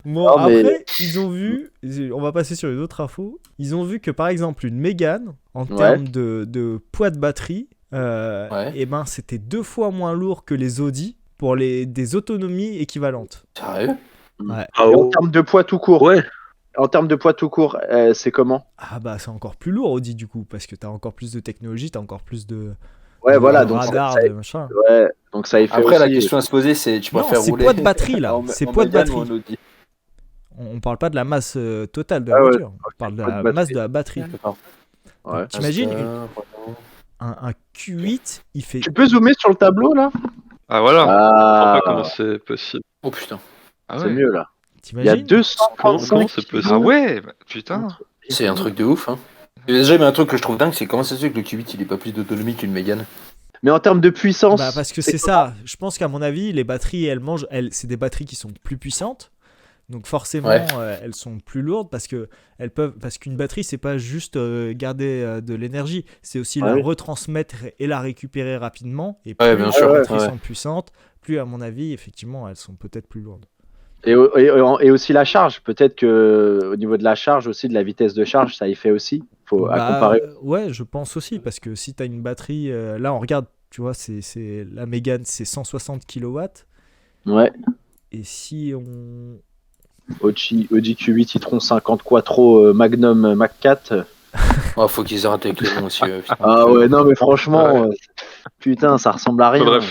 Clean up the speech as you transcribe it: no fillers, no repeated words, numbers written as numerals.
Bon, Non, mais- après, ils ont vu, on va passer sur une autre info, ils ont vu que par exemple une Mégane, en Ouais. termes de poids de batterie, Ouais. et ben c'était 2 fois moins lourd que les Audi pour des autonomies équivalentes. Sérieux? Ouais. Ah, Et en oh. termes de poids tout court, Ouais. c'est comment? Ah bah c'est encore plus lourd Audi du coup, parce que t'as encore plus de technologie, t'as encore plus de, Ouais, de voilà, donc radar, ça- de machin. Ouais, donc ça y fait Après, aussi. la question à se poser, c'est tu Non, préfères c'est rouler poids de batterie, là. en- C'est en poids de Mégane ou batterie. en Audi? On parle pas de la masse totale de la Ah ouais, voiture, on parle de poids de la batterie. masse de la batterie. D'accord. Ouais. T'imagines Parce un Q8, il fait... Tu peux zoomer sur le tableau là? Ah voilà. Je comprends Ah, pas comment c'est possible. Oh putain. Ah c'est ouais. mieux là. Il y a T'imagines 235 Comment c'est possible? Ah ouais, bah, putain. C'est un truc de ouf, hein. Et déjà, mais un truc que je trouve dingue, c'est comment ça se fait que le Q8 il est pas plus d'autonomie qu'une Mégane? Mais en termes de puissance. Bah parce que c'est ça. Je pense qu'à mon avis, les batteries, c'est des batteries qui sont plus puissantes. Donc forcément, Ouais. elles sont plus lourdes parce qu'une batterie, c'est pas juste garder de l'énergie, c'est aussi la Ouais. retransmettre et la récupérer rapidement. Et Ouais, plus bien les sûr, batteries ouais. sont puissantes, plus à mon avis, effectivement, elles sont peut-être plus lourdes. Et aussi la charge. Peut-être que au niveau de la charge aussi, de la vitesse de charge, ça y fait aussi. Faut à comparer. Ouais, je pense aussi parce que si tu as une batterie, là on regarde, tu vois, c'est la Mégane, c'est 160 kW. Ouais. Et si on Audi Q8 e-tron 50 Quattro Magnum Mach 4. Oh, faut qu'ils arrêtent avec les noms aussi. Putain. Ah ouais, non mais franchement, putain, ça ressemble à rien. Faudrait